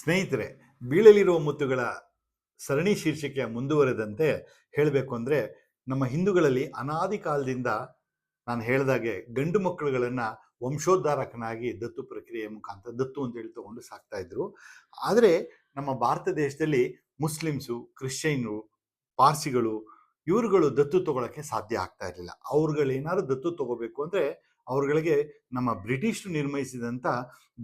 ಸ್ನೇಹಿತರೆ, ಬೀಳಲಿರುವ ಮುತ್ತುಗಳ ಸರಣಿ ಶೀರ್ಷಿಕೆಯ ಮುಂದುವರೆದಂತೆ ಹೇಳಬೇಕು ಅಂದರೆ, ನಮ್ಮ ಹಿಂದೂಗಳಲ್ಲಿ ಅನಾದಿ ಕಾಲದಿಂದ ನಾನು ಹೇಳಿದಾಗೆ ಗಂಡು ಮಕ್ಕಳುಗಳನ್ನು ವಂಶೋದ್ಧಾರಕನಾಗಿ ದತ್ತು ಪ್ರಕ್ರಿಯೆ ಮುಖಾಂತರ ದತ್ತು ಅಂತೇಳಿ ತಗೊಂಡು ಸಾಕ್ತಾ ಇದ್ರು. ಆದರೆ ನಮ್ಮ ಭಾರತ ದೇಶದಲ್ಲಿ ಮುಸ್ಲಿಮ್ಸು, ಕ್ರಿಶ್ಚಿಯನ್ರು, ಪಾರ್ಸಿಗಳು ಇವರುಗಳು ದತ್ತು ತಗೊಳಕ್ಕೆ ಸಾಧ್ಯ ಆಗ್ತಾ ಇರಲಿಲ್ಲ. ಅವ್ರುಗಳೇನಾದ್ರು ದತ್ತು ತಗೋಬೇಕು ಅಂದರೆ ಅವ್ರುಗಳಿಗೆ ನಮ್ಮ ಬ್ರಿಟಿಷರು ನಿರ್ಮಿಸಿದಂಥ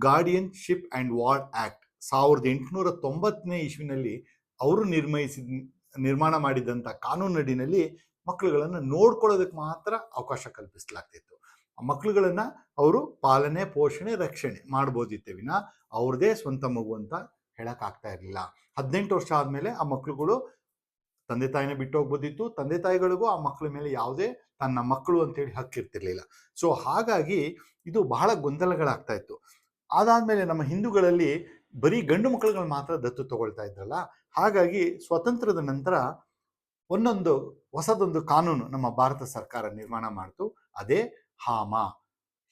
ಗಾರ್ಡಿಯನ್ಶಿಪ್ ಆ್ಯಂಡ್ ವಾರ್ಡ್ ಆ್ಯಕ್ಟ್ 1890ನೇ ಇಸ್ವಿನಲ್ಲಿ ಅವರು ನಿರ್ಮಾಣ ಮಾಡಿದಂಥ ಕಾನೂನಿನಡಿನಲ್ಲಿ ಮಕ್ಕಳುಗಳನ್ನು ನೋಡ್ಕೊಳ್ಳೋದಕ್ಕೆ ಮಾತ್ರ ಅವಕಾಶ ಕಲ್ಪಿಸಲಾಗ್ತಿತ್ತು. ಆ ಮಕ್ಕಳುಗಳನ್ನು ಅವರು ಪಾಲನೆ, ಪೋಷಣೆ, ರಕ್ಷಣೆ ಮಾಡ್ಬೋದಿತ್ತೆ ವಿನ ಅವ್ರದೇ ಸ್ವಂತ ಮಗು ಅಂತ ಹೇಳೋಕ್ಕಾಗ್ತಾ ಇರಲಿಲ್ಲ. 18 ವರ್ಷ ಆದಮೇಲೆ ಆ ಮಕ್ಕಳುಗಳು ತಂದೆ ತಾಯಿನ ಬಿಟ್ಟು ಹೋಗ್ಬೋದಿತ್ತು. ತಂದೆ ತಾಯಿಗಳಿಗೂ ಆ ಮಕ್ಕಳ ಮೇಲೆ ಯಾವುದೇ ತನ್ನ ಮಕ್ಕಳು ಅಂತೇಳಿ ಹಕ್ಕಿರ್ತಿರ್ಲಿಲ್ಲ. ಸೊ ಹಾಗಾಗಿ ಇದು ಬಹಳ ಗೊಂದಲಗಳಾಗ್ತಾ ಇತ್ತು. ಅದಾದಮೇಲೆ ನಮ್ಮ ಹಿಂದೂಗಳಲ್ಲಿ ಬರೀ ಗಂಡು ಮಕ್ಕಳುಗಳು ಮಾತ್ರ ದತ್ತು ತಗೊಳ್ತಾ ಇದ್ರಲ್ಲ, ಹಾಗಾಗಿ ಸ್ವತಂತ್ರದ ನಂತರ ಹೊಸದೊಂದು ಕಾನೂನು ನಮ್ಮ ಭಾರತ ಸರ್ಕಾರ ನಿರ್ಮಾಣ ಮಾಡ್ತು. ಅದೇ HAMA,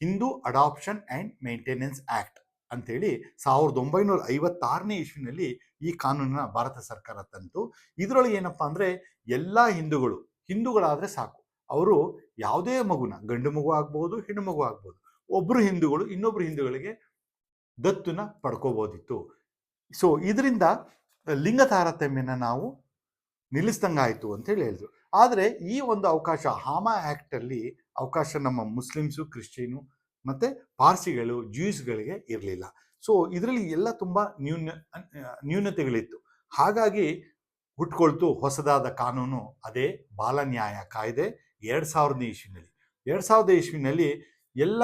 Hindu adoption and maintenance act ಅಂತೇಳಿ 1956ನೇ ಇಸ್ವಿನಲ್ಲಿ ಈ ಕಾನೂನನ್ನ ಭಾರತ ಸರ್ಕಾರ ತಂತು. ಇದರೊಳಗೆ ಏನಪ್ಪಾ ಅಂದರೆ, ಎಲ್ಲ ಹಿಂದೂಗಳಾದರೆ ಸಾಕು, ಅವರು ಯಾವುದೇ ಮಗುನ, ಗಂಡು ಮಗು ಆಗ್ಬೋದು, ಹೆಣ್ಣು ಮಗು ಆಗ್ಬೋದು, ಒಬ್ಬರು ಹಿಂದೂಗಳು ಇನ್ನೊಬ್ರು ಹಿಂದೂಗಳಿಗೆ ದತ್ತುನ ಪಡ್ಕೋಬೋದಿತ್ತು. ಸೊ ಇದರಿಂದ ಲಿಂಗ ತಾರತಮ್ಯನ ನಾವು ನಿಲ್ಲಿಸ್ದಂಗಾಯಿತು ಅಂತೇಳಿ ಹೇಳಿದ್ರು. ಆದರೆ ಈ ಒಂದು ಅವಕಾಶ ಹಾಮ ಆ್ಯಕ್ಟಲ್ಲಿ ಅವಕಾಶ ನಮ್ಮ ಮುಸ್ಲಿಮ್ಸು, ಕ್ರಿಶ್ಚಿಯನು ಮತ್ತು ಪಾರ್ಸಿಗಳು, ಜ್ಯೂಸ್ಗಳಿಗೆ ಇರಲಿಲ್ಲ. ಸೊ ಇದರಲ್ಲಿ ಎಲ್ಲ ತುಂಬ ನ್ಯೂನತೆಗಳಿತ್ತು. ಹಾಗಾಗಿ ಹುಟ್ಕೊಳ್ತು ಹೊಸದಾದ ಕಾನೂನು, ಅದೇ ಬಾಲ ನ್ಯಾಯ ಕಾಯ್ದೆ 2000ನೇ ಇಸ್ವಿನಲ್ಲಿ. 2000 ಇಸ್ವಿನಲ್ಲಿ ಎಲ್ಲ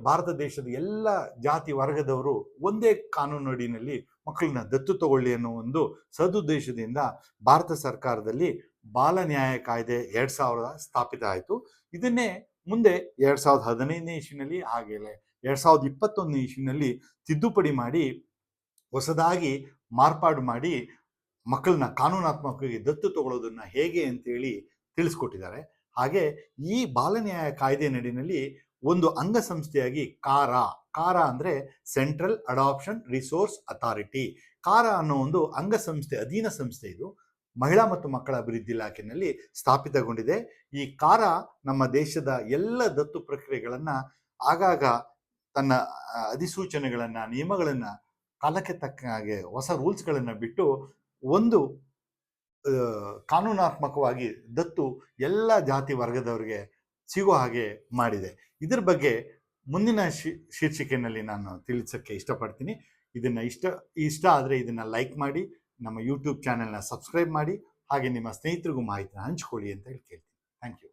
ಭಾರತ ದೇಶದ ಎಲ್ಲ ಜಾತಿ ವರ್ಗದವರು ಒಂದೇ ಕಾನೂನು ಅಡಿನಲ್ಲಿ ಮಕ್ಕಳನ್ನ ದತ್ತು ತಗೊಳ್ಳಿ ಅನ್ನೋ ಒಂದು ಸದುದ್ದೇಶದಿಂದ ಭಾರತ ಸರ್ಕಾರದಲ್ಲಿ ಬಾಲ ನ್ಯಾಯ ಕಾಯ್ದೆ 2000 ಸ್ಥಾಪಿತ ಆಯಿತು. ಇದನ್ನೇ ಮುಂದೆ 2015ನೇ ಇಸ್ವಿನಲ್ಲಿ, ಹಾಗೆ 2021ನೇ ಇಸ್ವಿನಲ್ಲಿ ತಿದ್ದುಪಡಿ ಮಾಡಿ ಹೊಸದಾಗಿ ಮಾರ್ಪಾಡು ಮಾಡಿ ಮಕ್ಕಳನ್ನ ಕಾನೂನಾತ್ಮಕವಾಗಿ ದತ್ತು ತಗೊಳ್ಳೋದನ್ನ ಹೇಗೆ ಅಂತೇಳಿ ತಿಳಿಸ್ಕೊಟ್ಟಿದ್ದಾರೆ. ಹಾಗೆ ಈ ಬಾಲ ನ್ಯಾಯ ಕಾಯ್ದೆ ನಡಿನಲ್ಲಿ ಒಂದು ಅಂಗಸಂಸ್ಥೆಯಾಗಿ ಕಾರ ಅಂದರೆ ಸೆಂಟ್ರಲ್ ಅಡಾಪ್ಷನ್ ರಿಸೋರ್ಸ್ ಅಥಾರಿಟಿ, ಕಾರ ಅನ್ನೋ ಒಂದು ಅಂಗಸಂಸ್ಥೆ, ಅಧೀನ ಸಂಸ್ಥೆ ಇದು ಮಹಿಳಾ ಮತ್ತು ಮಕ್ಕಳ ಅಭಿವೃದ್ಧಿ ಇಲಾಖೆಯಲ್ಲಿ ಸ್ಥಾಪಿತಗೊಂಡಿದೆ. ಈ ಕಾರ ನಮ್ಮ ದೇಶದ ಎಲ್ಲ ದತ್ತು ಪ್ರಕ್ರಿಯೆಗಳನ್ನು ಆಗಾಗ ತನ್ನ ಅಧಿಸೂಚನೆಗಳನ್ನು, ನಿಯಮಗಳನ್ನು ಕಾಲಕ್ಕೆ ತಕ್ಕ ಹಾಗೆ ಹೊಸ ರೂಲ್ಸ್ಗಳನ್ನು ಬಿಟ್ಟು ಒಂದು ಕಾನೂನಾತ್ಮಕವಾಗಿ ದತ್ತು ಎಲ್ಲ ಜಾತಿ ವರ್ಗದವರಿಗೆ ಸಿಗೋ ಹಾಗೆ ಮಾಡಿದೆ. ಇದ್ರ ಬಗ್ಗೆ ಮುಂದಿನ ಶೀರ್ಷಿಕೆಯಲ್ಲಿ ನಾನು ತಿಳಿಸೋಕ್ಕೆ ಇಷ್ಟಪಡ್ತೀನಿ. ಇದನ್ನು ಇಷ್ಟ ಆದರೆ ಇದನ್ನು ಲೈಕ್ ಮಾಡಿ, ನಮ್ಮ ಯೂಟ್ಯೂಬ್ ಚಾನೆಲ್ನ ಸಬ್ಸ್ಕ್ರೈಬ್ ಮಾಡಿ, ಹಾಗೆ ನಿಮ್ಮ ಸ್ನೇಹಿತರಿಗೂ ಮಾಹಿತಿನ ಹಂಚ್ಕೊಳ್ಳಿ ಅಂತ ಹೇಳಿ ಕೇಳ್ತೀನಿ. Thank you.